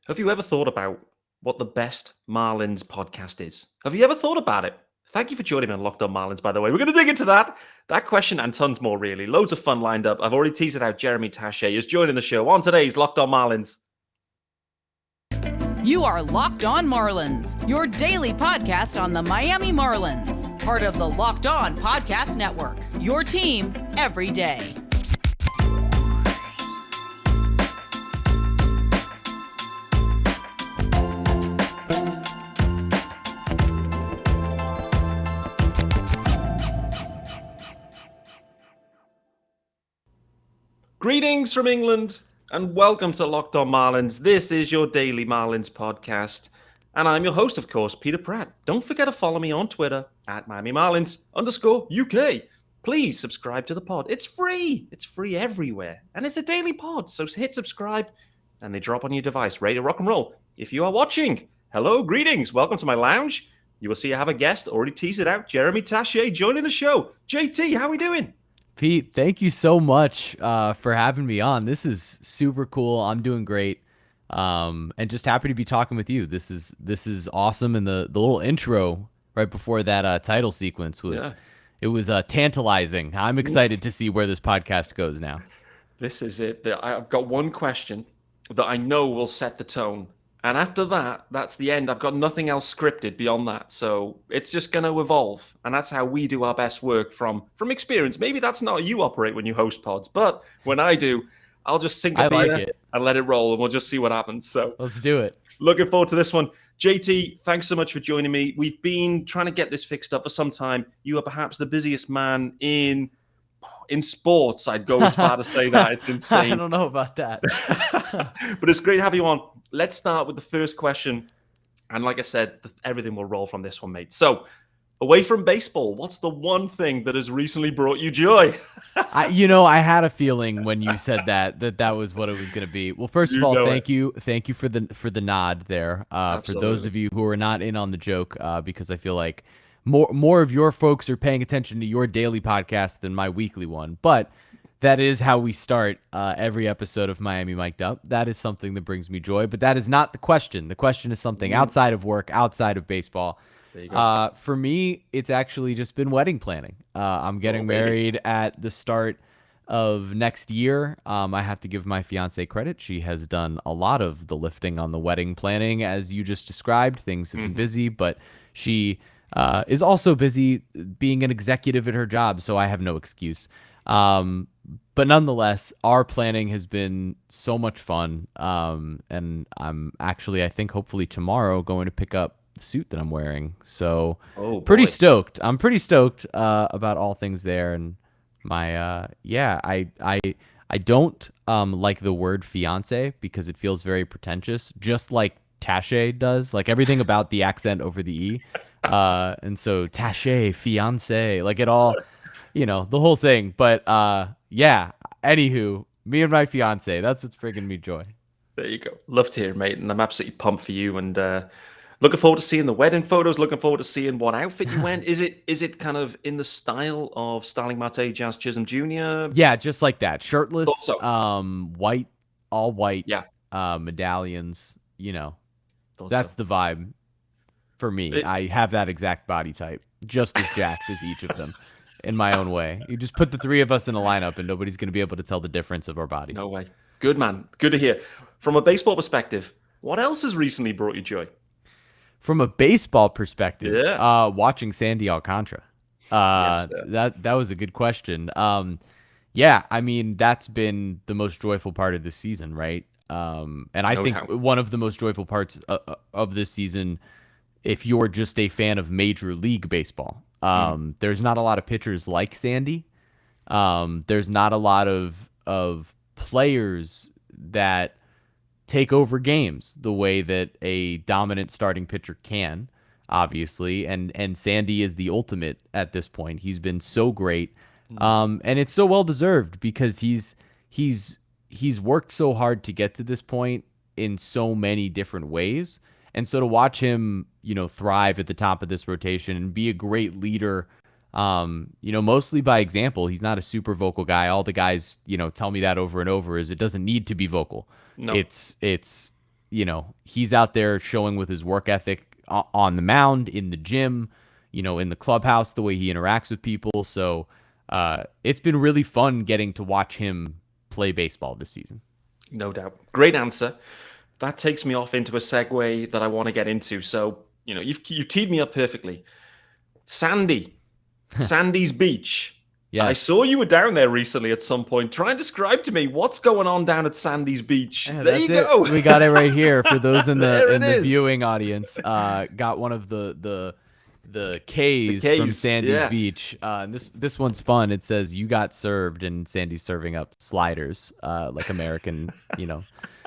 Have you ever thought about what the best Marlins podcast is? Have you ever thought about it? Thank you for joining me on Locked On Marlins, by the way. We're going to dig into that question and tons more, really. Loads of fun lined up. I've already teased it out. Jeremy Taché is joining the show on today's Locked On Marlins. You are Locked On Marlins, your daily podcast on the Miami Marlins. Part of the Locked On Podcast Network, your team every day. Greetings from England and welcome to Locked On Marlins. This is your daily Marlins podcast. And I'm your host, of course, Peter Pratt. Don't forget to follow me on Twitter at MiamiMarlins_UK. Please subscribe to the pod. It's free. It's free everywhere. And it's a daily pod. So hit subscribe and they drop on your device. Ready to rock and roll. If you are watching, hello, greetings. Welcome to my lounge. You will see I have a guest. Already teased it out. Jeremy Taché joining the show. JT, how are we doing? Pete, thank you so much for having me on. This is super cool. I'm doing great, and just happy to be talking with you. This is awesome. And the little intro right before that title sequence was tantalizing. I'm excited to see where this podcast goes now. This is it. I've got one question that I know will set the tone. And after that, that's the end. I've got nothing else scripted beyond that. So it's just going to evolve. And that's how we do our best work from experience. Maybe that's not how you operate when you host pods. But when I do, I'll just sink a beer and let it roll. And we'll just see what happens. So let's do it. Looking forward to this one. JT, thanks so much for joining me. We've been trying to get this fixed up for some time. You are perhaps the busiest man in sports. I'd go as far to say that. It's insane. I don't know about that. But it's great to have you on. Let's start with the first question. And like I said, everything will roll from this one, mate. So away from baseball, what's the one thing that has recently brought you joy? I had a feeling when you said that was what it was going to be. Well, first of all, thank you for the nod there. For those of you who are not in on the joke, because I feel like more of your folks are paying attention to your daily podcast than my weekly one. But that is how we start every episode of Miami Mic'd Up. That is something that brings me joy, but that is not the question. The question is something outside of work, outside of baseball. There you go. For me, it's actually just been wedding planning. I'm getting married at the start of next year. I have to give my fiance credit. She has done a lot of the lifting on the wedding planning, as you just described. Things have been busy, but she is also busy being an executive at her job, so I have no excuse. But nonetheless, our planning has been so much fun. And I'm actually, I think hopefully tomorrow going to pick up the suit that I'm wearing. So pretty stoked. I'm pretty stoked about all things there. And my I don't like the word fiance because it feels very pretentious, just like Taché does. Like everything about the accent over the E. And so Taché, fiance, like it all, the whole thing. But anywho, me and my fiance, that's what's bringing me joy. There you go. Love to hear, mate. And I'm absolutely pumped for you. And looking forward to seeing the wedding photos. Looking forward to seeing what outfit you went. Is it kind of in the style of Starling Marte, Jazz Chisholm Jr.? Yeah, just like that. Shirtless, white, all white. Yeah. Medallions. That's the vibe for me. I have that exact body type, just as jacked as each of them. In my own way. You just put the three of us in a lineup and nobody's going to be able to tell the difference of our bodies. No way. Good, man. Good to hear. From a baseball perspective, what else has recently brought you joy? From a baseball perspective, watching Sandy Alcantara. That was a good question. I mean, that's been the most joyful part of this season, right? And I think one of the most joyful parts of this season, if you're just a fan of Major League Baseball. There's not a lot of pitchers like Sandy. There's not a lot of players that take over games the way that a dominant starting pitcher can, obviously. And Sandy is the ultimate at this point. He's been so great. And it's so well deserved because he's worked so hard to get to this point in so many different ways. And so to watch him, thrive at the top of this rotation and be a great leader, mostly by example. He's not a super vocal guy. All the guys, tell me that over and over is it doesn't need to be vocal. No. It's he's out there showing with his work ethic on the mound, in the gym, in the clubhouse, the way he interacts with people. So it's been really fun getting to watch him play baseball this season. No doubt. Great answer. That takes me off into a segue that I want to get into. So, you've teed me up perfectly. Sandy's Beach. Yes. I saw you were down there recently at some point. Try and describe to me what's going on down at Sandy's Beach. Yeah, there you go. We got it right here for those in the viewing audience. Got one of the K's from Sandy's Beach. This one's fun. It says you got served, and Sandy's serving up sliders, like American.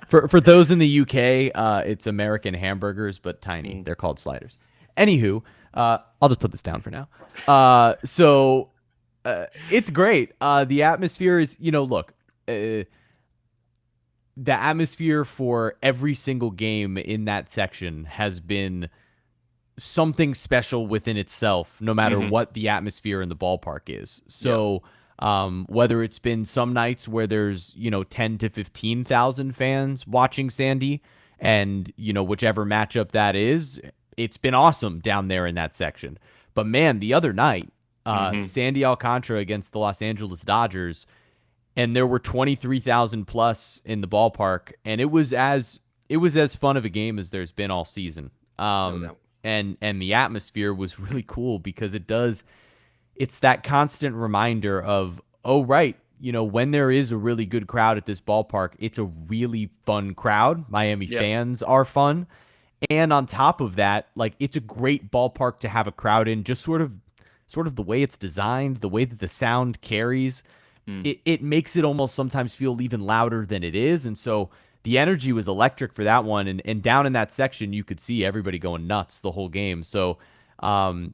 For those in the UK, it's American hamburgers, but tiny. They're called sliders. Anywho, I'll just put this down for now. So it's great. The atmosphere is, look, the atmosphere for every single game in that section has been something special within itself, no matter what the atmosphere in the ballpark is. So whether it's been some nights where there's, 10 to 15,000 fans watching Sandy, and, whichever matchup that is, it's been awesome down there in that section. But man, the other night, Sandy Alcantara against the Los Angeles Dodgers, and there were 23,000 plus in the ballpark, and it was as fun of a game as there's been all season. And the atmosphere was really cool because it's that constant reminder of, oh, right, when there is a really good crowd at this ballpark, it's a really fun crowd. Miami fans are fun. And on top of that, like, it's a great ballpark to have a crowd in, just sort of the way it's designed, the way that the sound carries. It makes it almost sometimes feel even louder than it is. And so the energy was electric for that one. And down in that section, you could see everybody going nuts the whole game. So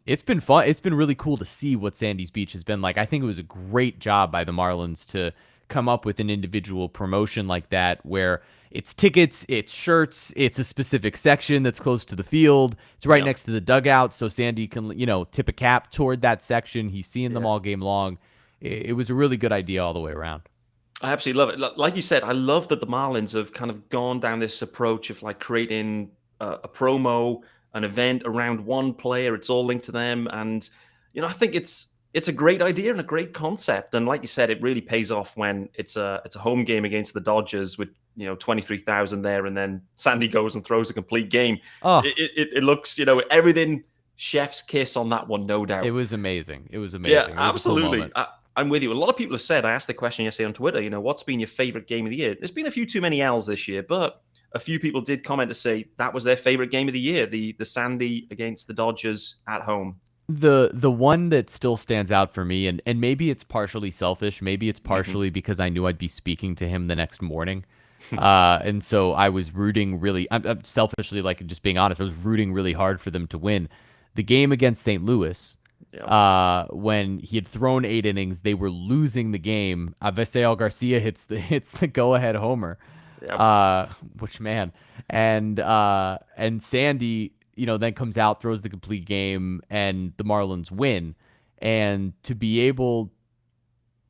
it's been fun. It's been really cool to see what Sandy's Beach has been like. I think it was a great job by the Marlins to come up with an individual promotion like that, where it's tickets, it's shirts, it's a specific section that's close to the field. It's right next to the dugout, so Sandy can, tip a cap toward that section. He's seeing them all game long. It was a really good idea all the way around. I absolutely love it. Like you said, I love that the Marlins have kind of gone down this approach of like creating a promo, an event around one player. It's all linked to them, and I think it's a great idea and a great concept. And like you said, it really pays off when it's a home game against the Dodgers with 23,000 there, and then Sandy goes and throws a complete game. It looks everything chef's kiss on that one, no doubt. It was amazing. Yeah, absolutely. I'm with you. A lot of people have said, I asked the question yesterday on Twitter, what's been your favorite game of the year? There's been a few too many L's this year, but a few people did comment to say that was their favorite game of the year, the Sandy against the Dodgers at home. The one that still stands out for me, and maybe it's partially selfish, maybe it's partially because I knew I'd be speaking to him the next morning. And so I was rooting really, I'm selfishly, like, just being honest, I was rooting really hard for them to win. The game against St. Louis, when he had thrown 8 innings, they were losing the game. Avisail Garcia hits the go-ahead homer, which, man, and Sandy, then comes out, throws the complete game, and the Marlins win. And to be able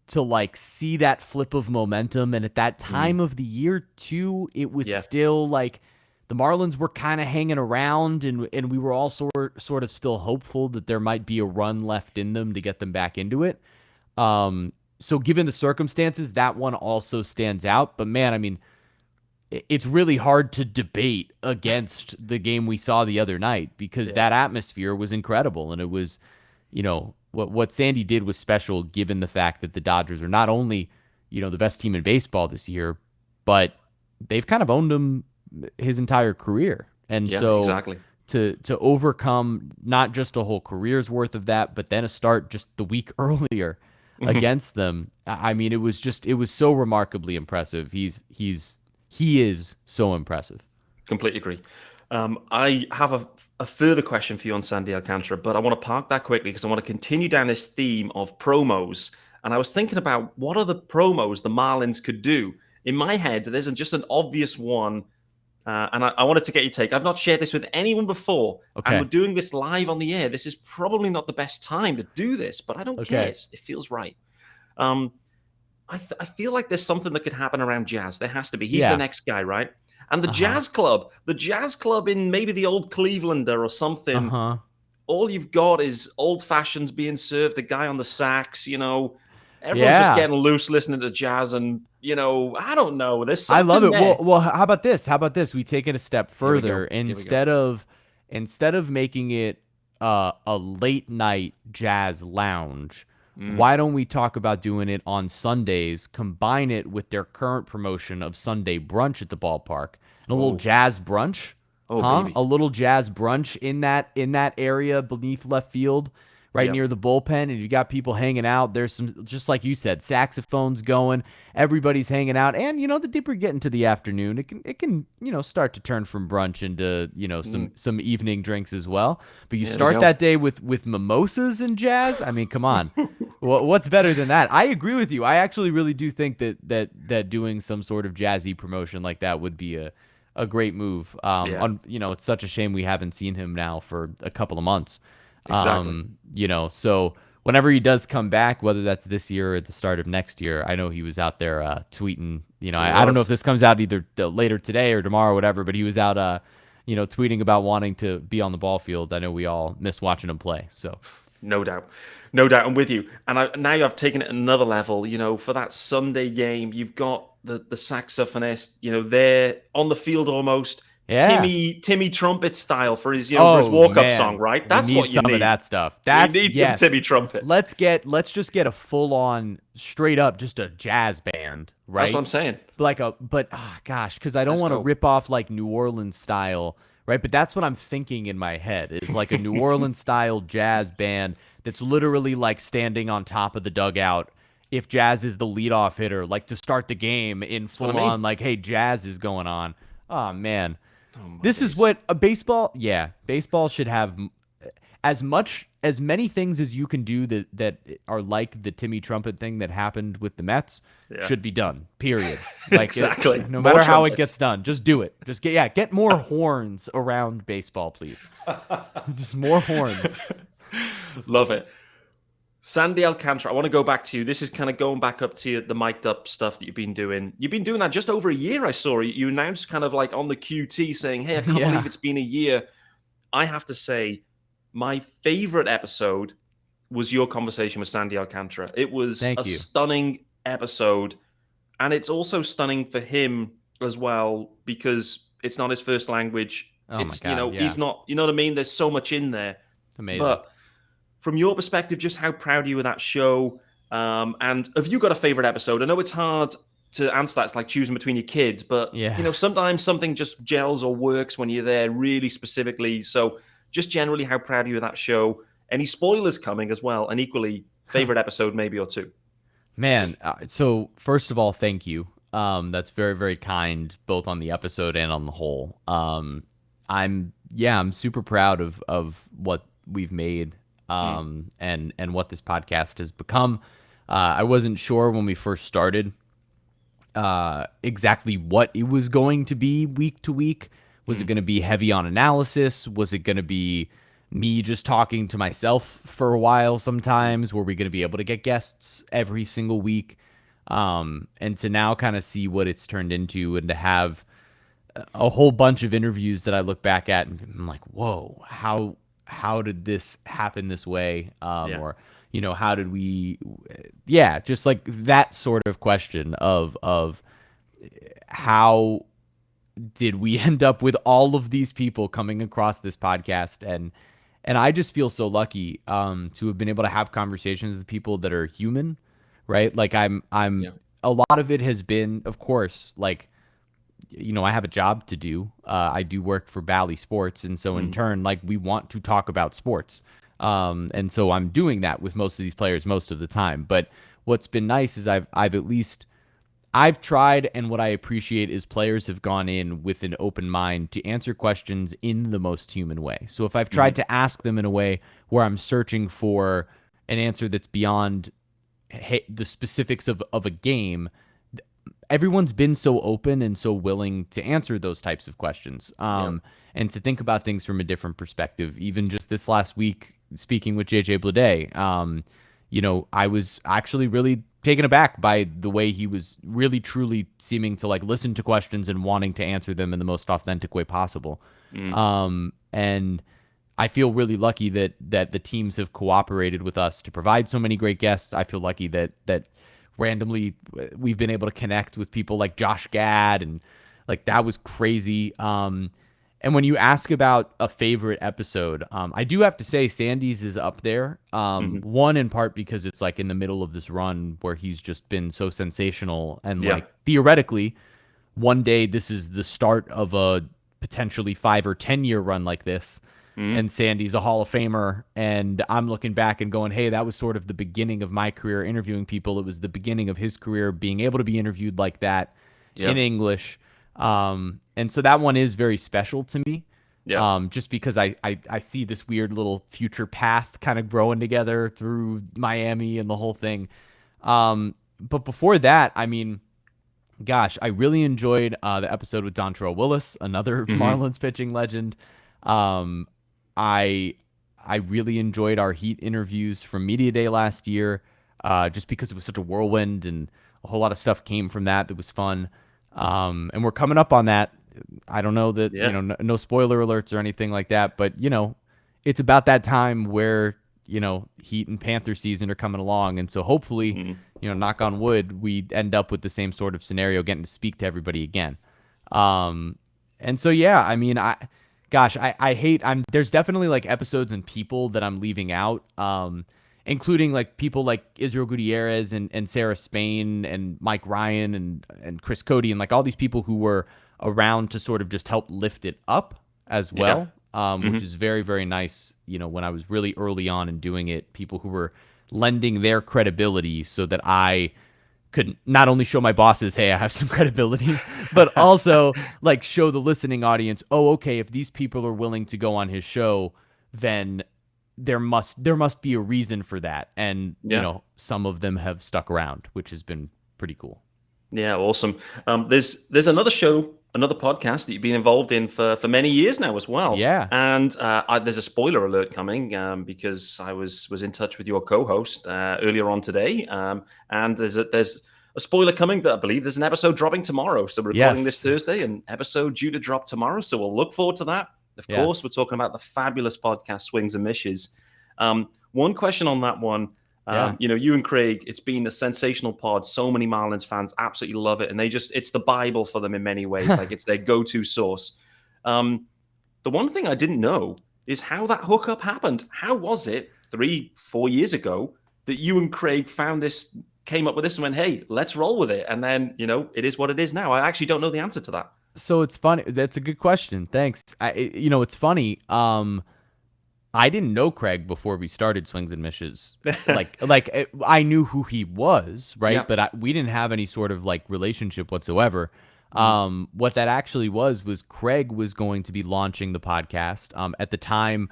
to, like, see that flip of momentum, and at that time of the year too, it was still like the Marlins were kind of hanging around, and we were all sort of still hopeful that there might be a run left in them to get them back into it. So given the circumstances, that one also stands out. But man, I mean, it's really hard to debate against the game we saw the other night, because that atmosphere was incredible, and it was, what Sandy did was special, given the fact that the Dodgers are not only, the best team in baseball this year, but they've kind of owned him his entire career. And exactly. To overcome not just a whole career's worth of that, but then a start just the week earlier against them. I mean, it was so remarkably impressive. He is so impressive. Completely agree. I have a further question for you on Sandy Alcantara, but I want to park that quickly because I want to continue down this theme of promos. And I was thinking about what are the promos the Marlins could do. In my head, there isn't just an obvious one. And I wanted to get your take. I've not shared this with anyone before. Okay. And we're doing this live on the air. This is probably not the best time to do this, but I don't care. It feels right. I feel like there's something that could happen around Jazz. There has to be. He's the next guy, right? And the jazz club in maybe the old Clevelander or something, all you've got is old fashions being served, a guy on the sax, everyone's just Yeah. getting loose listening to jazz. And, I don't know. There's I love something it. there. Well, how about this? How about this? We take it a step Here we go. further. Instead of making it a late night jazz lounge, why don't we talk about doing it on Sundays? Combine it with their current promotion of Sunday brunch at the ballpark and a little jazz brunch. Oh, baby. A little jazz brunch in that area beneath left field, right near the bullpen, and you got people hanging out. There's some, just like you said, saxophones going. Everybody's hanging out, and the deeper you get into the afternoon, it can start to turn from brunch into some evening drinks as well. But you start that day with mimosas and jazz. I mean, come on. What's better than that? I agree with you. I actually really do think that doing some sort of jazzy promotion like that would be a great move. It's such a shame we haven't seen him now for a couple of months. Exactly. So whenever he does come back, whether that's this year or at the start of next year, I know he was out there tweeting. I don't know if this comes out either later today or tomorrow or whatever, but he was out tweeting about wanting to be on the ball field. I know we all miss watching him play. So no doubt, I'm with you. And now I've taken it another level. For that Sunday game, you've got the saxophonist, there on the field almost. Yeah. Timmy Trumpet style for his for his walk-up song, right? That's what you need. Some of that stuff. You need some Timmy Trumpet. Let's just get a full-on, straight up, just a jazz band, right? That's what I'm saying. Because I don't want to rip off like New Orleans style, right? But that's what I'm thinking in my head is like a New Orleans style jazz band that's literally like standing on top of the dugout. If Jazz is the leadoff hitter, like to start the game in full on, like, hey, Jazz is going on. Oh man. This is what a baseball should have as many things as you can do that are like the Timmy Trumpet thing that happened with the Mets should be done. Period. Like exactly. No matter how it gets done, just do it. Just get more horns around baseball, please. Just more horns. Love it. Sandy Alcantara, I want to go back to you. This is kind of going back up to the mic'd up stuff that you've been doing. You've been doing that just over a year, I saw. You announced kind of like on the QT saying, hey, I can't believe it's been a year. I have to say, my favorite episode was your conversation with Sandy Alcantara. It was stunning episode. And it's also stunning for him as well because it's not his first language. He's not, you know what I mean? There's so much in there. Amazing. But from your perspective, just how proud are you of that show? And have you got a favorite episode? I know it's hard to answer that. It's like choosing between your kids, but sometimes something just gels or works when you're there really specifically. So just generally, how proud are you of that show? Any spoilers coming as well? And equally, favorite episode maybe or two? Man, so first of all, thank you. That's very, very kind, both on the episode and on the whole. I'm super proud of what we've made. And what this podcast has become. I wasn't sure when we first started exactly what it was going to be week to week. Was it going to be heavy on analysis? Was it going to be me just talking to myself for a while sometimes? Were we going to be able to get guests every single week? And to now kind of see what it's turned into and to have a whole bunch of interviews that I look back at and I'm like, whoa, how did this happen this way? Or, how did we, just like that sort of question of how did we end up with all of these people coming across this podcast? And I just feel so lucky to have been able to have conversations with people that are human, right? Like a lot of it has been, of course, like, I have a job to do. I do work for Bally Sports. And so in turn, like we want to talk about sports. And so I'm doing that with most of these players most of the time. But what's been nice is I've tried, and what I appreciate is players have gone in with an open mind to answer questions in the most human way. So if I've tried to ask them in a way where I'm searching for an answer that's beyond the specifics of a game, everyone's been so open and so willing to answer those types of questions and to think about things from a different perspective. Even just this last week, speaking with JJ Bleday, I was actually really taken aback by the way he was really truly seeming to like listen to questions and wanting to answer them in the most authentic way possible. And I feel really lucky that the teams have cooperated with us to provide so many great guests. I feel lucky that randomly we've been able to connect with people like Josh Gad, and like that was crazy. And when you ask about a favorite episode, I do have to say Sandy's is up there. One, in part because it's like in the middle of this run where he's just been so sensational, and Yeah. like theoretically, one day this is the start of a potentially 5 or 10 year run like this. And Sandy's a Hall of Famer, and I'm looking back and going, hey, that was sort of the beginning of my career interviewing people. It was the beginning of his career being able to be interviewed like that in Yeah. English. And so that one is very special to me. Yeah. Just because I see this weird little future path kind of growing together through Miami and the whole thing. But before that, I mean, gosh, I really enjoyed the episode with Dontrell Willis, another Marlins pitching legend. Um, I really enjoyed our Heat interviews from Media Day last year, just because it was such a whirlwind and a whole lot of stuff came from that was fun. And we're coming up on that. I don't know that, Yeah. no spoiler alerts or anything like that, but, it's about that time where, Heat and Panther season are coming along. And so hopefully, knock on wood, we end up with the same sort of scenario, getting to speak to everybody again. And so, yeah, I mean, I hate, there's definitely like episodes and people that I'm leaving out, including like people like Israel Gutierrez and Sarah Spain and Mike Ryan and Chris Cody and like all these people who were around to sort of just help lift it up as well, which is very, very nice. When I was really early on in doing it, people who were lending their credibility so that I could not only show my bosses, hey, I have some credibility, but also like show the listening audience, oh, okay, if these people are willing to go on his show, then there must be a reason for that. And, Yeah. some of them have stuck around, which has been pretty cool. Yeah, awesome. There's another show, another podcast that you've been involved in for many years now as well. Yeah. And there's a spoiler alert coming because I was in touch with your co-host earlier on today, and there's a spoiler coming that I believe there's an episode dropping tomorrow. So we're recording this Yes. Thursday, an episode due to drop tomorrow. So we'll look forward to that. Of course, Yes. we're talking about the fabulous podcast Swings and Mishes. One question on that one. Yeah. You and Craig, it's been a sensational pod. So many Marlins fans absolutely love it. And it's the Bible for them in many ways. Like it's their go-to source. The one thing I didn't know is how that hookup happened. How was it 3-4 years ago that you and Craig came up with this and went, hey, let's roll with it. And then, it is what it is now. I actually don't know the answer to that. So it's funny. That's a good question. Thanks. It's funny. I didn't know Craig before we started Swings and Mishes. I knew who he was, right? Yeah. But we didn't have any sort of like relationship whatsoever. What that actually was Craig was going to be launching the podcast. At the time,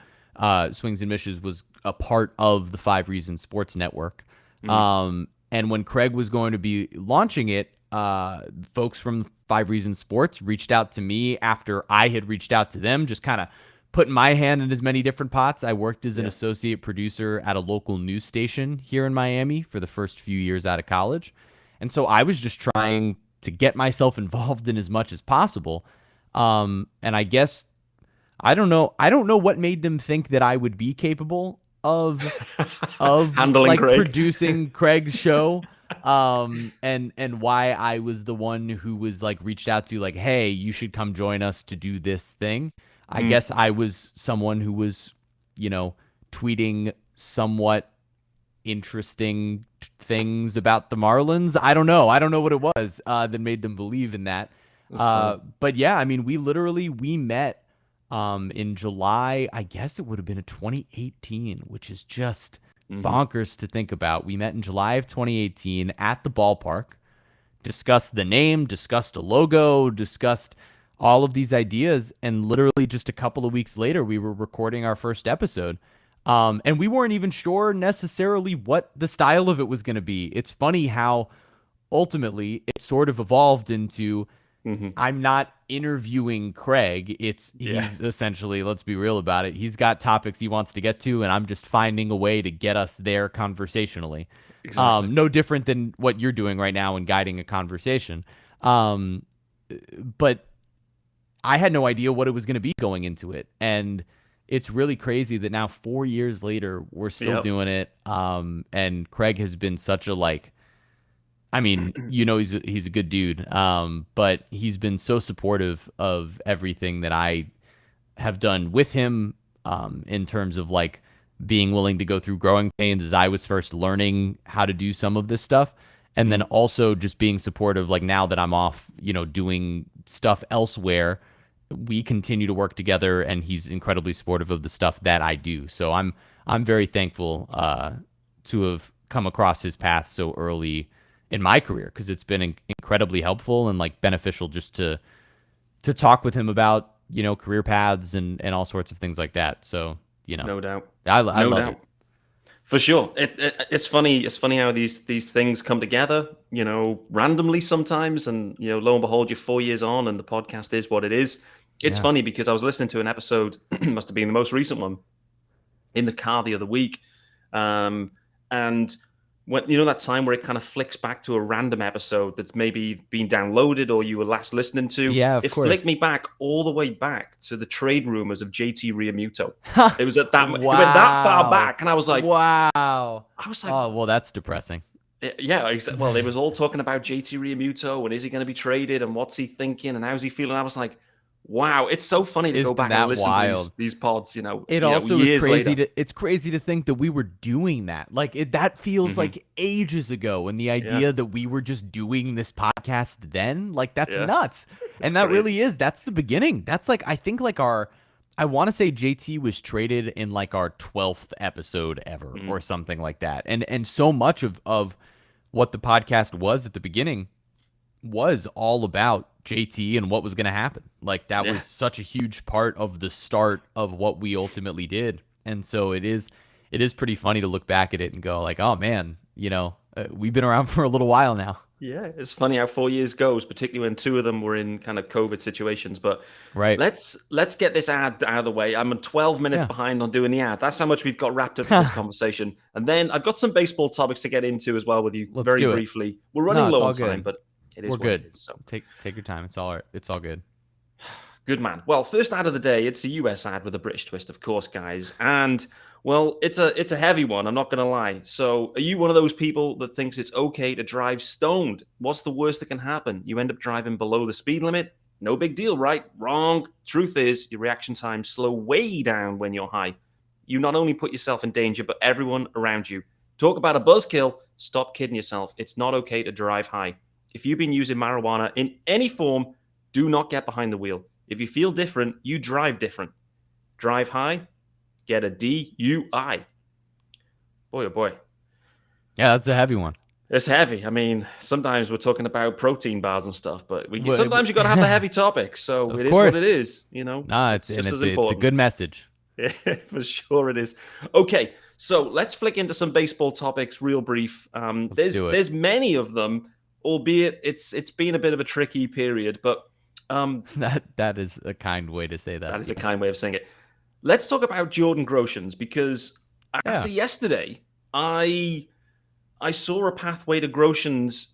Swings and Mishes was a part of the 5 Reasons Sports Network. And when Craig was going to be launching it, folks from 5 Reasons Sports reached out to me after I had reached out to them, just kind of putting my hand in as many different pots. I worked as an associate producer at a local news station here in Miami for the first few years out of college. And so I was just trying to get myself involved in as much as possible. And I guess, I don't know what made them think that I would be capable of handling like Craig. producing Craig's show. And why I was the one who was like reached out to like, hey, you should come join us to do this thing. I guess I was someone who was, tweeting somewhat interesting things about the Marlins. I don't know what it was that made them believe in that. But yeah, I mean, we met in July. I guess it would have been a 2018, which is just bonkers to think about. We met in July of 2018 at the ballpark, discussed the name, discussed a logo, discussed all of these ideas, and literally just a couple of weeks later, we were recording our first episode. And we weren't even sure necessarily what the style of it was going to be. It's funny how ultimately it sort of evolved into I'm not interviewing Craig. Yeah, He's essentially, let's be real about it. He's got topics he wants to get to, and I'm just finding a way to get us there conversationally. exactly. No different than what you're doing right now in guiding a conversation. Um, but I had no idea what it was going to be going into it, and it's really crazy that now 4 years later we're still Yep. doing it. And Craig has been such a like I mean, he's a good dude. But he's been so supportive of everything that I have done with him, in terms of like being willing to go through growing pains as I was first learning how to do some of this stuff. And then also just being supportive, like now that I'm off, doing stuff elsewhere, we continue to work together and he's incredibly supportive of the stuff that I do. So I'm very thankful, to have come across his path so early in my career, because it's been incredibly helpful and like beneficial just to talk with him about career paths and all sorts of things like that. So No doubt. I No love it. doubt. For sure. It's funny. It's funny how these things come together, randomly sometimes. And, lo and behold, you're 4 years on and the podcast is what it is. It's Yeah. funny because I was listening to an episode, must have been the most recent one, in the car the other week. And when that time where it kind of flicks back to a random episode that's maybe been downloaded or you were last listening to, Yeah, of it flicked course. me back all the way back to the trade rumors of JT Realmuto. It was at that it went that far Wow. back, and I was like, Wow. Oh, well, that's depressing. yeah, well, it was all talking about JT Realmuto and is he going to be traded and what's he thinking and how's he feeling. I was like, wow, it's so funny to go Isn't back and that listen to wild? these pods, It also is years crazy later. to it's crazy to think that we were doing that. Like that feels Hmm. like ages ago, and the Yeah, idea that we were just doing this podcast then, like that's yeah, nuts. it's And that crazy. really is that's the beginning. That's like I think like I want to say JT was traded in like our 12th episode ever Mhm. or something like that. And so much of what the podcast was at the beginning was all about JT and what was going to happen. Like that Yeah. was such a huge part of the start of what we ultimately did. And so it is pretty funny to look back at it and go like, "Oh man, we've been around for a little while now." Yeah, it's funny how 4 years goes, particularly when two of them were in kind of COVID situations. But Right. let's get this ad out of the way. I'm 12 minutes Yeah. behind on doing the ad. That's how much we've got wrapped up for this conversation. And then I've got some baseball topics to get into as well with you Let's very do it. briefly. We're running No, it's low on all time, good. but it We're is what it good. is. So Take your time. It's all good. good man. Well, first ad of the day, it's a US ad with a British twist, of course, guys. And well, it's a heavy one, I'm not gonna lie. So are you one of those people that thinks it's okay to drive stoned? What's the worst that can happen? You end up driving below the speed limit? No big deal, right? Wrong. Truth is, your reaction times slow way down when you're high. You not only put yourself in danger, but everyone around you. Talk about a buzzkill. Stop kidding yourself. It's not okay to drive high. If you've been using marijuana in any form, do not get behind the wheel. If you feel different, you drive different. Drive high, get a DUI. Boy, oh boy. Yeah, that's a heavy one. It's heavy. I mean, sometimes we're talking about protein bars and stuff, but Wh- sometimes you got to have the heavy topics. So Of it is what it course. is. Nah, It's just as it's a important. good message. Yeah, for sure it is. Okay, so let's flick into some baseball topics real brief. Let's do it. There's many of them, albeit it's been a bit of a tricky period, but That is a kind way to say that. that is a Yes. kind way of saying it. Let's talk about Jordan Groshans because Yeah. after yesterday, I saw a pathway to Groshans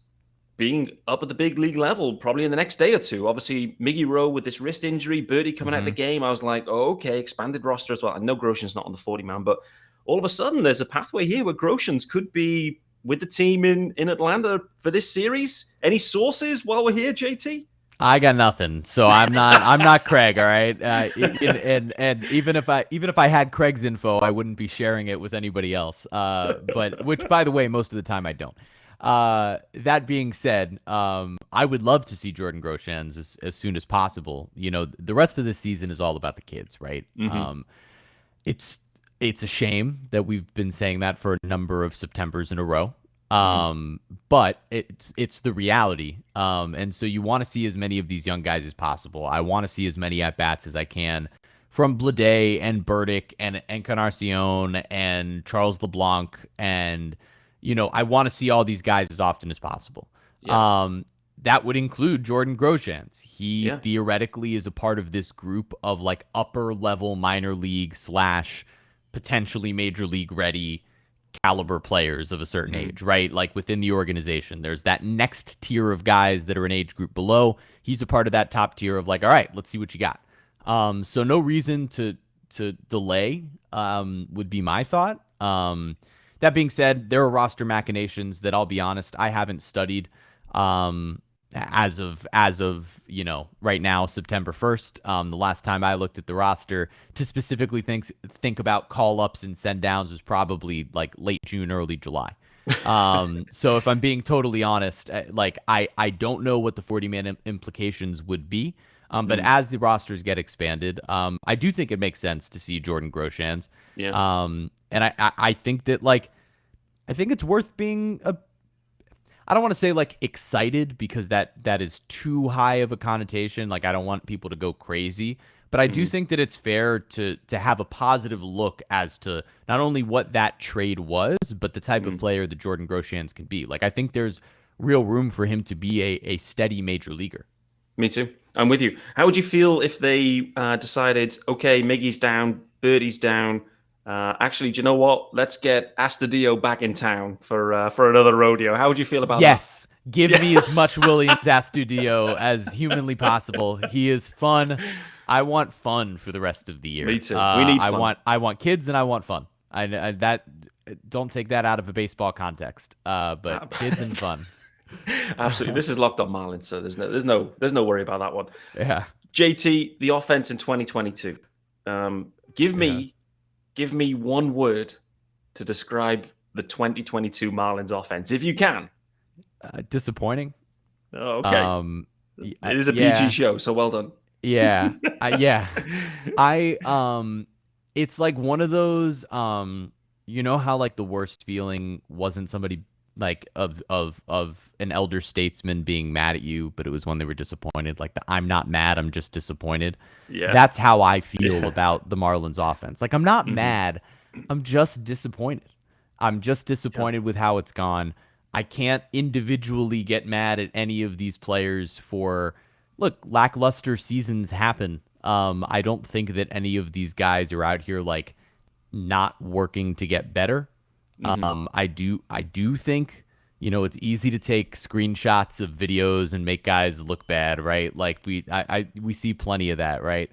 being up at the big league level probably in the next day or two. Obviously, Miggy Rowe with this wrist injury, Birdie coming out of the Mhm. game. I was like, oh, okay, expanded roster as well. I know Groshans not on the 40-man, but all of a sudden there's a pathway here where Groshans could be with the team in Atlanta for this series. Any sources while we're here, JT? I got nothing, so I'm not Craig. All right, and even if I had Craig's info, I wouldn't be sharing it with anybody else. But which, by the way, most of the time I don't. That being said, I would love to see Jordan Groshans as soon as possible. The rest of the season is all about the kids, right? Mm-hmm. It's it's a shame that we've been saying that for a number of Septembers in a row. Mm-hmm. But it's the reality. And so you want to see as many of these young guys as possible. I want to see as many at bats as I can from Blade and Burdick and Encarnacion and Charles LeBlanc. And, I want to see all these guys as often as possible. Yeah. that would include Jordan Grosjean. He Yeah. theoretically is a part of this group of like upper level minor league / potentially major league ready caliber players of a certain age, right? Like within the organization, there's that next tier of guys that are an age group below. He's a part of that top tier of like, all right, let's see what you got. So no reason to delay would be my thought. That being said, there are roster machinations that I'll be honest, I haven't studied as of right now, September 1st. The last time I looked at the roster to specifically think about call ups and send downs was probably like late June, early July. So if I'm being totally honest, like I don't know what the 40-man implications would be. But as the rosters get expanded, I do think it makes sense to see Jordan Grosjean. Yeah. And I think that I think it's worth being I don't want to say like excited because that is too high of a connotation. Like I don't want people to go crazy, but I do think that it's fair to have a positive look as to not only what that trade was, but the type of player that Jordan Grosjean can be. Like I think there's real room for him to be a steady major leaguer. Me too. I'm with you. How would you feel if they decided, okay, Miggy's down, Birdie's down. Actually, do you know what? Let's get Astudillo back in town for another rodeo. How would you feel about Yes. Give that? me as much Williams Astudillo as humanly possible. He is fun. I want fun for the rest of the year. Me too. We need I fun. want kids and I want fun. I that don't take that out of a baseball context. But kids and fun. Absolutely. This is Locked On Marlins, so there's no worry about that one. Yeah. JT, the offense in 2022. Give me one word to describe the 2022 Marlins offense, if you can. Disappointing. Oh, okay. It is a yeah. PG show, so well done. Yeah. Yeah. It's like one of those, you know how like the worst feeling wasn't somebody like of an elder statesman being mad at you, but it was when they were disappointed. Like I'm not mad, I'm just disappointed. Yeah. That's how I feel about the Marlins offense. Like I'm not mad, I'm just disappointed. I'm just disappointed with how it's gone. I can't individually get mad at any of these players for lackluster seasons happen. I don't think that any of these guys are out here like not working to get better. I do think, it's easy to take screenshots of videos and make guys look bad, right? Like we see plenty of that, right?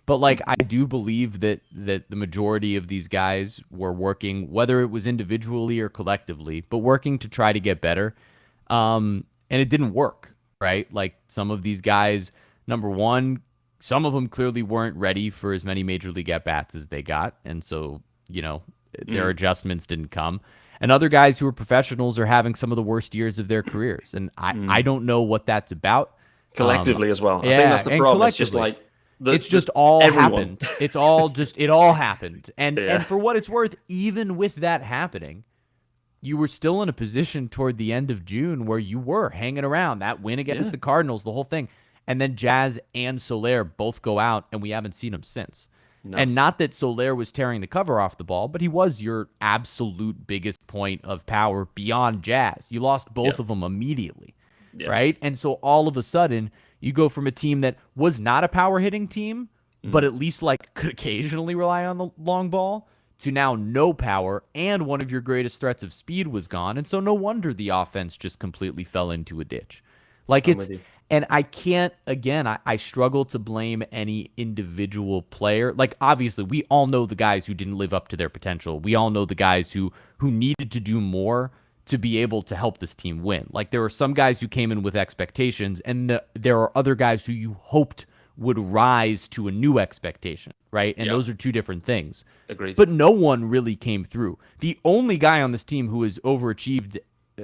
But like I do believe that the majority of these guys were working, whether it was individually or collectively, but working to try to get better. And it didn't work, right? Like some of these guys, number one, some of them clearly weren't ready for as many major league at bats as they got, and so their adjustments didn't come. And other guys who are professionals are having some of the worst years of their careers, and I don't know what that's about. Collectively as well. Yeah, I think that's the and problem. It's just collectively. like It's just all everyone. happened. It all happened. And Yeah. and for what it's worth, even with that happening, you were still in a position toward the end of June where you were hanging around. That win against the Cardinals, the whole thing. And then Jazz and Soler both go out, and we haven't seen them since. No. And not that Soler was tearing the cover off the ball, but he was your absolute biggest point of power beyond Jazz. You lost both of them immediately, right? And so all of a sudden, you go from a team that was not a power hitting team, but at least like could occasionally rely on the long ball, to now no power, and one of your greatest threats of speed was gone. And so no wonder the offense just completely fell into a ditch. Like I'm with you. and I can't, again, I struggle to blame any individual player. Like, obviously, we all know the guys who didn't live up to their potential. We all know the guys who needed to do more to be able to help this team win. Like, there are some guys who came in with expectations, and there are other guys who you hoped would rise to a new expectation, right? And those are two different things. Agreed. But no one really came through. The only guy on this team who has overachieved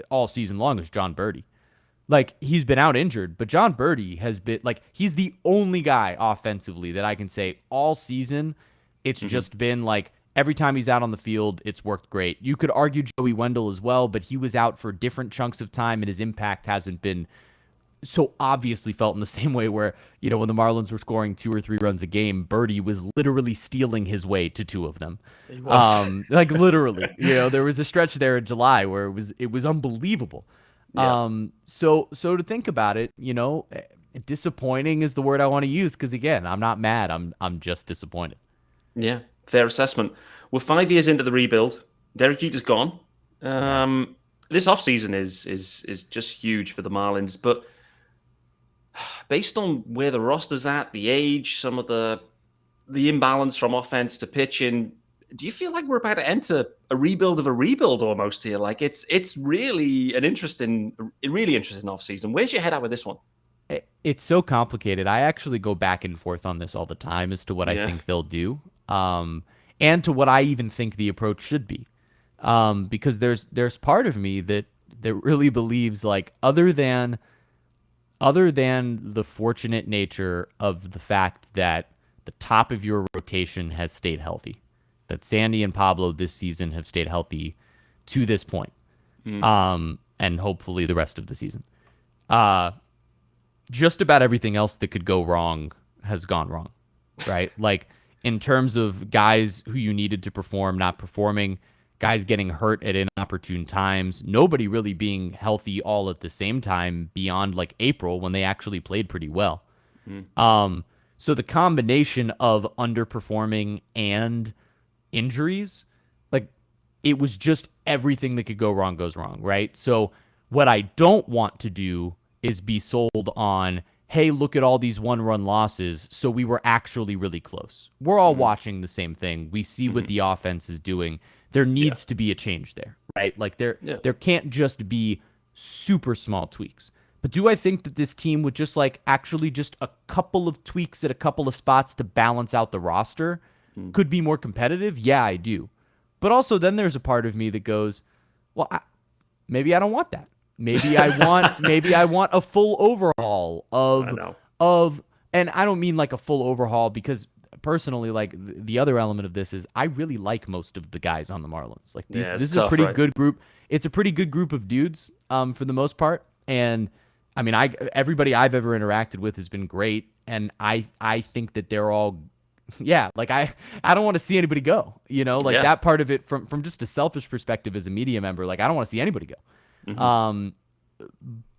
all season long is John Birdie. Like, he's been out injured, but John Birdie has been, like, he's the only guy offensively that I can say all season, it's just been, like, every time he's out on the field, it's worked great. You could argue Joey Wendell as well, but he was out for different chunks of time, and his impact hasn't been so obviously felt in the same way where, when the Marlins were scoring 2 or 3 runs a game, Birdie was literally stealing his way to 2 of them. He was. Like, literally. There was a stretch there in July where it was unbelievable. Yeah. So to think about it, disappointing is the word I want to use because again, I'm not mad. I'm just disappointed. Yeah. Fair assessment. We're 5 years into the rebuild. Derek Jeter's gone. Yeah. This offseason is just huge for the Marlins, but based on where the roster's at, the age, some of the imbalance from offense to pitching, do you feel like we're about to enter a rebuild of a rebuild almost here? Like it's really an really interesting offseason. Where's your head at with this one? It's so complicated. I actually go back and forth on this all the time as to what I Yeah. think they'll do, and to what I even think the approach should be. Because there's part of me that really believes like other than the fortunate nature of the fact that the top of your rotation has stayed healthy, that Sandy and Pablo this season have stayed healthy to this point, Mm. and hopefully the rest of the season. Uh, just about everything else that could go wrong has gone wrong, right? Like in terms of guys who you needed to perform not performing, guys getting hurt at inopportune times, nobody really being healthy all at the same time beyond like April when they actually played pretty well. Mm. So the combination of underperforming and injuries, like it was just everything that could go wrong goes wrong, right? So what I don't want to do is be sold on, hey, look at all these one-run losses. So we were actually really close. We're all Mm. watching the same thing. We see what Mm. the offense is doing. There Yeah. needs to be a change there, right? Like Yeah. there can't just be super small tweaks. But do I think that this team would just like actually just a couple of tweaks at a couple of spots to balance out the roster Mm. could be more competitive? Yeah, I do. But also then there's a part of me that goes, well, maybe I don't want that. Maybe I want a full overhaul I know. of and I don't mean like a full overhaul because personally like the other element of this is I really like most of the guys on the Marlins. Like Yeah, this it's is a tough, pretty right? good group. It's a pretty good group of dudes for the most part, and I mean I everybody I've ever interacted with has been great, and I think that they're all yeah, like I don't want to see anybody go, like Yeah. that part of it from just a selfish perspective as a media member, like I don't want to see anybody go. Hmm.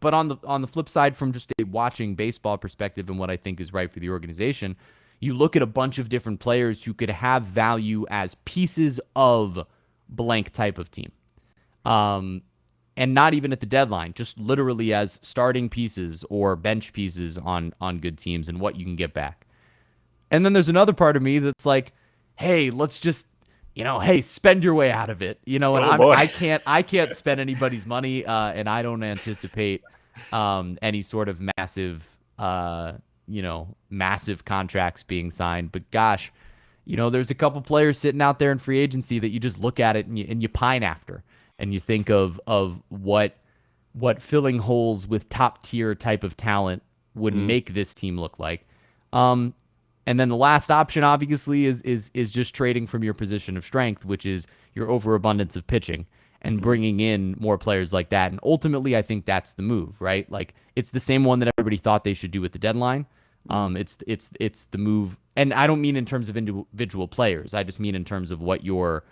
But on the flip side, from just a watching baseball perspective and what I think is right for the organization, you look at a bunch of different players who could have value as pieces of blank type of team. Um, and not even at the deadline, just literally as starting pieces or bench pieces on good teams and what you can get back. And then there's another part of me that's like, hey, let's just, hey, spend your way out of it, and Oh I'm boy. I can't spend anybody's money, and I don't anticipate any sort of massive contracts being signed. But gosh, there's a couple players sitting out there in free agency that you just look at it and you pine after, and you think of what filling holes with top tier type of talent would Mm. make this team look like. Um, and then the last option, obviously, is just trading from your position of strength, which is your overabundance of pitching, and bringing in more players like that. And ultimately, I think that's the move, right? Like it's the same one that everybody thought they should do with the deadline. It's the move, and I don't mean in terms of individual players. I just mean in terms of what your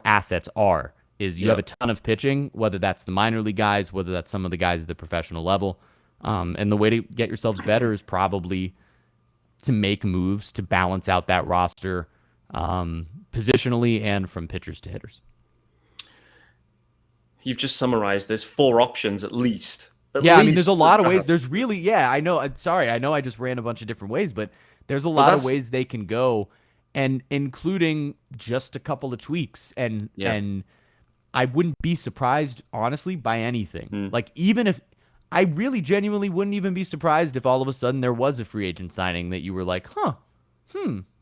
assets are. Is you have a Yep. ton of pitching, whether that's the minor league guys, whether that's some of the guys at the professional level. And the way to get yourselves better is probably to make moves to balance out that roster positionally and from pitchers to hitters. You've just summarized. There's four options at least. At Yeah, I mean, there's least. a lot of ways. There's really, yeah, I know. Sorry, I know I just ran a bunch of different ways, but there's a But lot of that's ways they can go, and including just a couple of tweaks. And yeah. and I wouldn't be surprised, honestly, by anything. Mm. Like, even if I really genuinely wouldn't even be surprised if all of a sudden there was a free agent signing that you were like,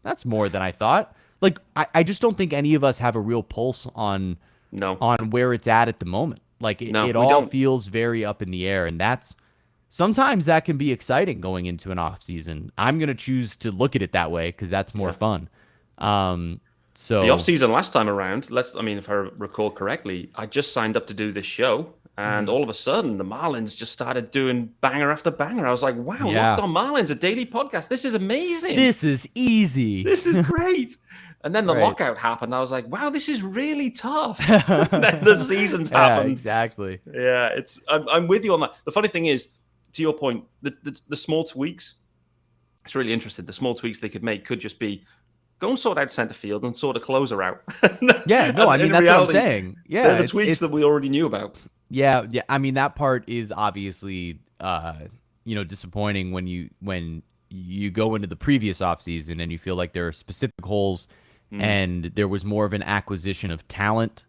that's more than I thought. Like, I just don't think any of us have a real pulse on No. where it's at the moment. Like, No, it we all don't. feels very up in the air, and sometimes that can be exciting going into an off season. I'm gonna choose to look at it that way because that's more Yeah. fun. Um, The off so season last time around, if I recall correctly, I just signed up to do this show, and Mhm. all of a sudden the Marlins just started doing banger after banger. I was like, wow, Locked Yeah, on Marlins, a daily podcast. This is amazing. this is easy. This is great. And then the Right. lockout happened. I was like, wow, this is really tough. And then the season's Yeah, happened. exactly. Yeah, I'm with you on that. The funny thing is, to your point, the small tweaks, it's really interesting. The small tweaks they could make could just be go and sort out center field and sort a closer out. Yeah, no, I And mean in that's what I'm reality, saying. they're Yeah, the tweaks that we already knew about. yeah. I mean that part is obviously disappointing when you go into the previous offseason and you feel like there are specific holes and there was more of an acquisition of talent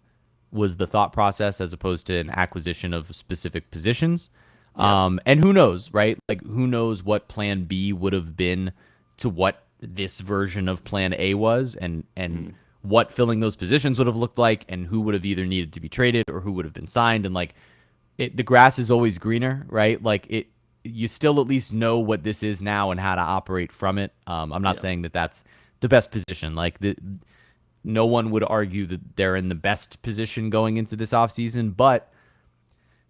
was the thought process as opposed to an acquisition of specific positions. Yeah. And who knows, right? Like who knows what plan B would have been to what this version of plan A was and what filling those positions would have looked like and who would have either needed to be traded or who would have been signed. And like the grass is always greener, right? Like you still at least know what this is now and how to operate from it. I'm not saying that that's the best position. Like no one would argue that they're in the best position going into this offseason, but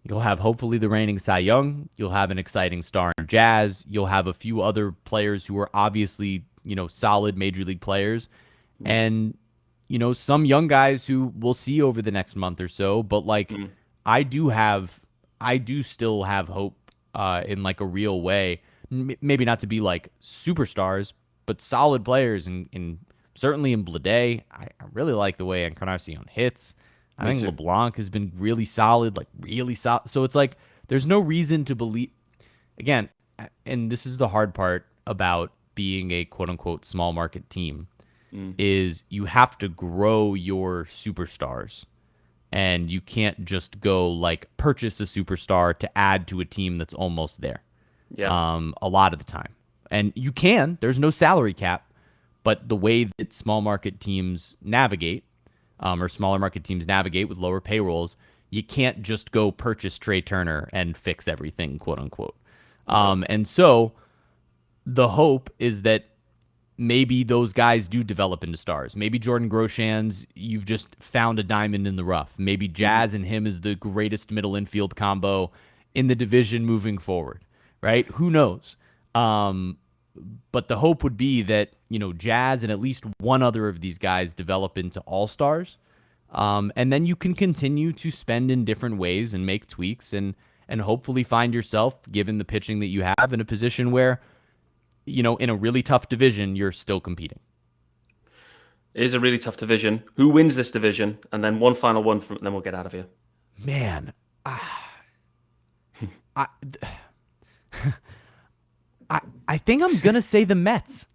you'll have hopefully the reigning Cy Young. You'll have an exciting star in Jazz. You'll have a few other players who are obviously, solid major league players. And, some young guys who we'll see over the next month or so. But like, I do still have hope in like a real way. Maybe not to be like superstars, but solid players. And certainly in Blade, I really like the way Encarnacion hits. I think LeBlanc has been really solid, like really solid. So it's like there's no reason to believe. Again, and this is the hard part about being a quote unquote small market team, is you have to grow your superstars. And you can't just go like purchase a superstar to add to a team that's almost there. Yeah. A lot of the time. And you can, there's no salary cap, but the way that small market teams navigate, or smaller market teams navigate with lower payrolls, you can't just go purchase Trey Turner and fix everything, quote unquote. And so the hope is that maybe those guys do develop into stars. Maybe Jordan Groshans, you've just found a diamond in the rough. Maybe Jazz and him is the greatest middle infield combo in the division moving forward, right? Who knows? But the hope would be that, Jazz and at least one other of these guys develop into all-stars. And then you can continue to spend in different ways and make tweaks and hopefully find yourself, given the pitching that you have, in a position where, in a really tough division, you're still competing. It is a really tough division. Who wins this division? And then one final one, then we'll get out of here. Man, I think I'm gonna say the Mets.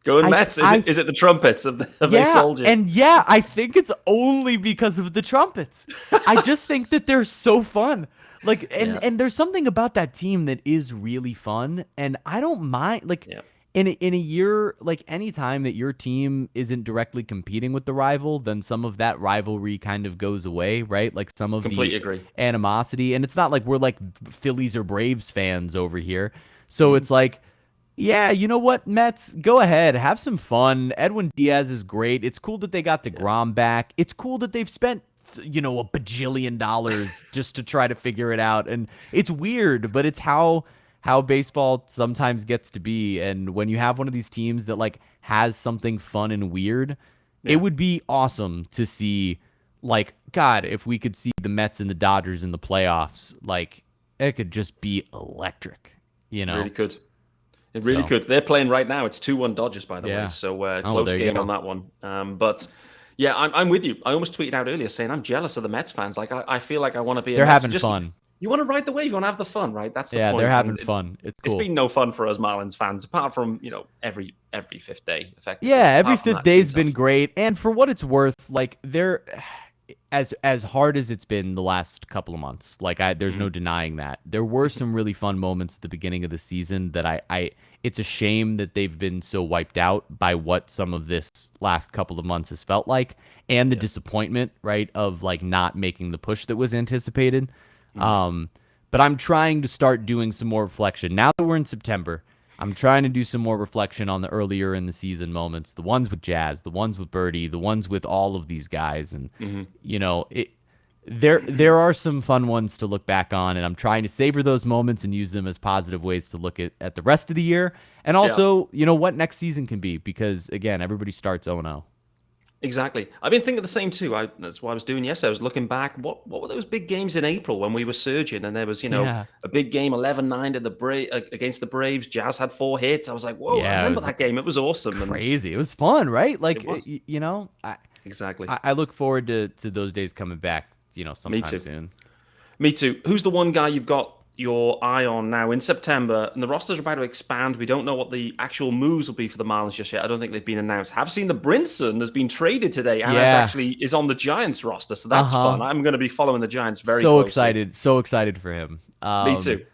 Going Mets. Is it the trumpets? Have they sold you? And yeah, I think it's only because of the trumpets. I just think that they're so fun. Like, and there's something about that team that is really fun, and I don't mind. Like, in a year, like any time that your team isn't directly competing with the rival, then some of that rivalry kind of goes away, right? Like some of Completely the agree. animosity, and it's not like we're like Phillies or Braves fans over here. So it's like, yeah, you know what, Mets, go ahead, have some fun. Edwin Diaz is great. It's cool that they got DeGrom back. It's cool that they've spent a bajillion dollars just to try to figure it out. And it's weird, but it's how baseball sometimes gets to be. And when you have one of these teams that like has something fun and weird, it would be awesome to see, like, God, if we could see the Mets and the Dodgers in the playoffs, like it could just be electric. Really could. It really could. They're playing right now. It's 2-1 Dodgers, by the way. So close game on that one. But yeah, I'm with you. I almost tweeted out earlier saying I'm jealous of the Mets fans. Like I feel like I want to be. They're having fun. You want to ride the wave. You want to have the fun, right? That's the point. Yeah, they're having fun. It's cool. It's been no fun for us Marlins fans, apart from every fifth day, effectively. Yeah, every fifth day's been great. And for what it's worth, like they're as hard as it's been the last couple of months, like there's no denying that. There were some really fun moments at the beginning of the season that it's a shame that they've been so wiped out by what some of this last couple of months has felt like, and the disappointment, right, of like not making the push that was anticipated. But I'm trying to start doing some more reflection. Now that we're in September, I'm trying to do some more reflection on the earlier in the season moments, the ones with Jazz, the ones with Birdie, the ones with all of these guys. And, there are some fun ones to look back on, and I'm trying to savor those moments and use them as positive ways to look at the rest of the year. And also, what next season can be, because, again, everybody starts 0-0. Exactly. I've been thinking the same too. That's what I was doing yesterday. I was looking back. What were those big games in April when we were surging? And there was, Yeah. a big game 11-9 to against the Braves. Jazz had 4 hits. I was like, whoa, I Yeah, it remember was that game. It was awesome. And crazy. It was fun, right? it Like, was. I, Exactly. I look forward to those days coming back, Me sometime too. soon. Me too. Who's the one guy you've got your eye on now in September? And the rosters are about to expand. We don't know what the actual moves will be for the Marlins just yet. I don't think they've been announced. Have seen the Brinson has been traded today and Yeah. is on the Giants roster. So that's Uh-huh. fun. I'm going to be following the Giants very So closely. excited. So excited for him. Me too.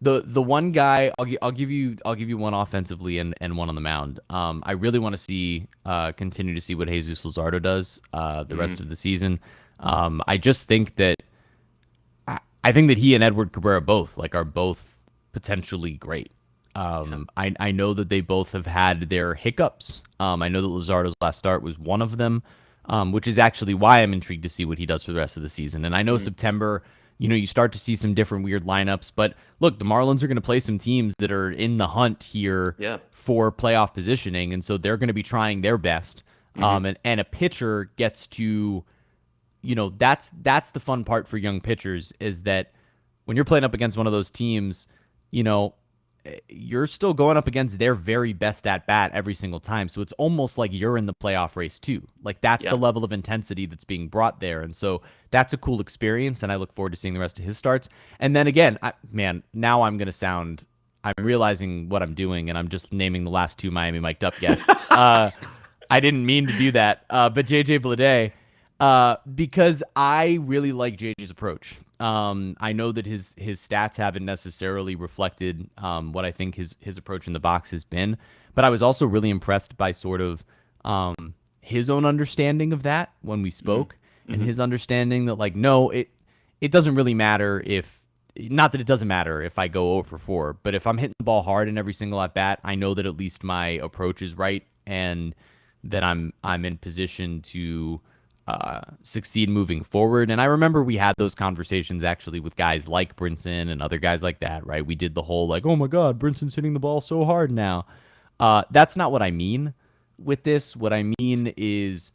The one guy I'll give you one offensively and one on the mound. I really want to continue to see what Jesus Luzardo does the rest of the season. I just think that I think that he and Edward Cabrera both are both potentially great. I know that they both have had their hiccups. I know that Luzardo's last start was one of them, which is actually why I'm intrigued to see what he does for the rest of the season. And I know September, you start to see some different weird lineups. But look, the Marlins are going to play some teams that are in the hunt here Yeah. for playoff positioning, and so they're going to be trying their best. And a pitcher gets to that's the fun part for young pitchers is that when you're playing up against one of those teams, you know, you're still going up against their very best at bat every single time. So it's almost like you're in the playoff race too. Like that's the Yeah. level of intensity that's being brought there. And so that's a cool experience. And I look forward to seeing the rest of his starts. And then again, now I'm realizing what I'm doing and I'm just naming the last two Miami mic'd up guests. I didn't mean to do that. But JJ Bleday, because I really like JJ's approach. I know that his stats haven't necessarily reflected what I think his approach in the box has been, but I was also really impressed by sort of his own understanding of that when we spoke, and his understanding that no, it doesn't really matter if. Not that it doesn't matter if I go 0 for 4, but if I'm hitting the ball hard in every single at bat, I know that at least my approach is right and that I'm in position to succeed moving forward. And I remember we had those conversations actually with guys like Brinson and other guys like that, right? We did the whole oh my God, Brinson's hitting the ball so hard now. That's not what I mean with this. What I mean is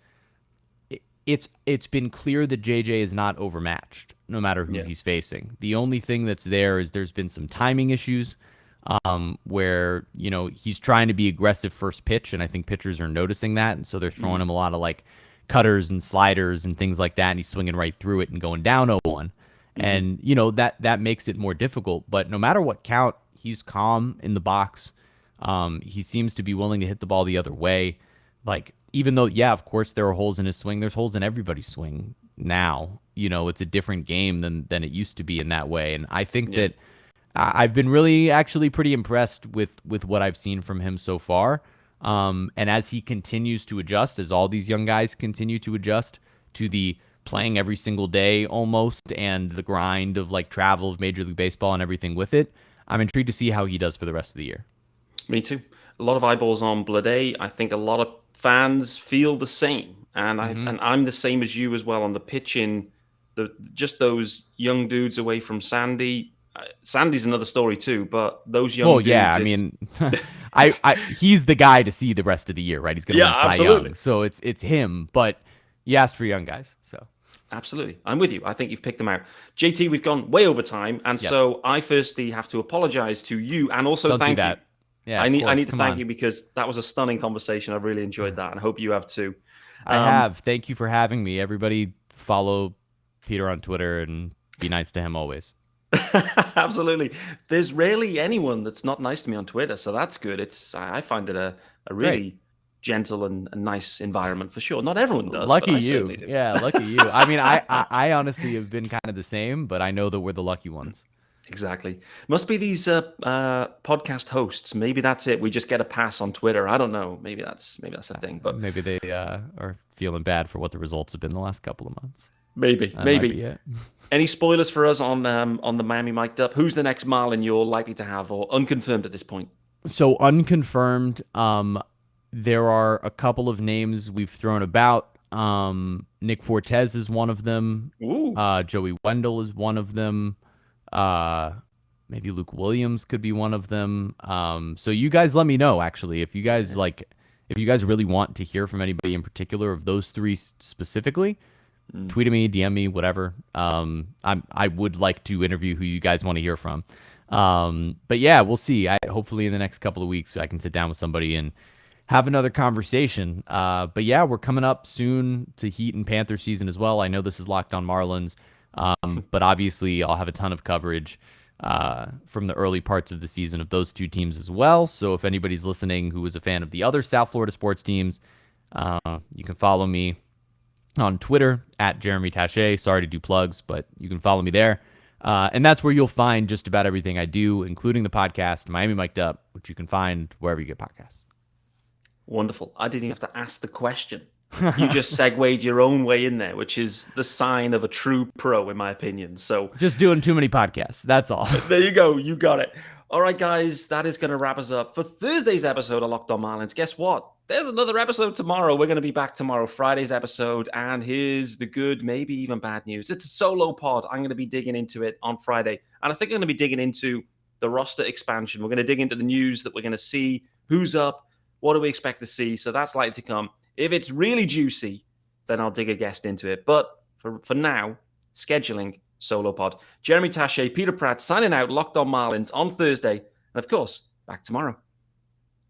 it's been clear that JJ is not overmatched no matter who Yeah. he's facing. The only thing that's there is there's been some timing issues where he's trying to be aggressive first pitch, and I think pitchers are noticing that, and so they're throwing him a lot of cutters and sliders and things like that, and he's swinging right through it and going down 0-1. And that makes it more difficult. But no matter what count, he's calm in the box. He seems to be willing to hit the ball the other way. Even though, yeah, of course there are holes in his swing, there's holes in everybody's swing now. It's a different game than it used to be in that way. And I think that I've been really actually pretty impressed with what I've seen from him so far. And as he continues to adjust, as all these young guys continue to adjust to the playing every single day almost and the grind of travel of Major League Baseball and everything with it, I'm intrigued to see how he does for the rest of the year. Me too. A lot of eyeballs on Blade. I think a lot of fans feel the same, and I'm the same as you as well on the pitching. Just those young dudes away from Sandy. Sandy's another story too, but those young Well, dudes. yeah, I mean, he's the guy to see the rest of the year, right? He's going to win Cy absolutely. Young, so it's him. But you asked for young guys, so Absolutely. I'm with you. I think you've picked them out. JT, we've gone way over time. And Yes. so I firstly have to apologize to you and also don't do thank you. that. Yeah, I of need course. to Come thank on. you because that was a stunning conversation. I really enjoyed that and I hope you have too. I have. Thank you for having me. Everybody follow Peter on Twitter and be nice to him always. Absolutely. There's rarely anyone that's not nice to me on Twitter, so that's good. I find it a really Great. gentle and nice environment for sure. Not everyone does, Lucky but I you. certainly do. Yeah, lucky you. I mean, I honestly have been kind of the same, but I know that we're the lucky ones. Exactly. Must be these podcast hosts. Maybe that's it. We just get a pass on Twitter. I don't know. Maybe that's the thing. But Maybe they are feeling bad for what the results have been the last couple of months. maybe, That might be maybe. it. Any spoilers for us on the Miami mic'd up? Who's the next Marlin you're likely to have, or unconfirmed at this point? So unconfirmed. There are a couple of names we've thrown about. Nick Fortes is one of them. Ooh. Joey Wendell is one of them. Maybe Luke Williams could be one of them. So you guys let me know, actually, if you guys if you guys really want to hear from anybody in particular of those three specifically, tweet at me, DM me, whatever. I would like to interview who you guys want to hear from. But yeah, we'll see. Hopefully in the next couple of weeks I can sit down with somebody and have another conversation. But yeah, we're coming up soon to Heat and Panther season as well. I know this is Locked on Marlins, but obviously I'll have a ton of coverage from the early parts of the season of those two teams as well. So if anybody's listening who is a fan of the other South Florida sports teams, you can follow me on Twitter at Jeremy Taché. Sorry to do plugs, but you can follow me there. And that's where you'll find just about everything I do, including the podcast, Miami Mic'd Up, which you can find wherever you get podcasts. Wonderful. I didn't even have to ask the question. You just segued your own way in there, which is the sign of a true pro, in my opinion. So just doing too many podcasts. That's all. There you go. You got it. All right, guys, that is going to wrap us up for Thursday's episode of Locked on Marlins. Guess what? There's another episode tomorrow. We're going to be back tomorrow, Friday's episode. And here's the good, maybe even bad news. It's a solo pod. I'm going to be digging into it on Friday. And I think I'm going to be digging into the roster expansion. We're going to dig into the news that we're going to see, who's up, what do we expect to see. So that's likely to come. If it's really juicy, then I'll dig a guest into it. But for now, scheduling solo pod. Jeremy Taché, Peter Pratt signing out, Locked on Marlins on Thursday. And of course, back tomorrow.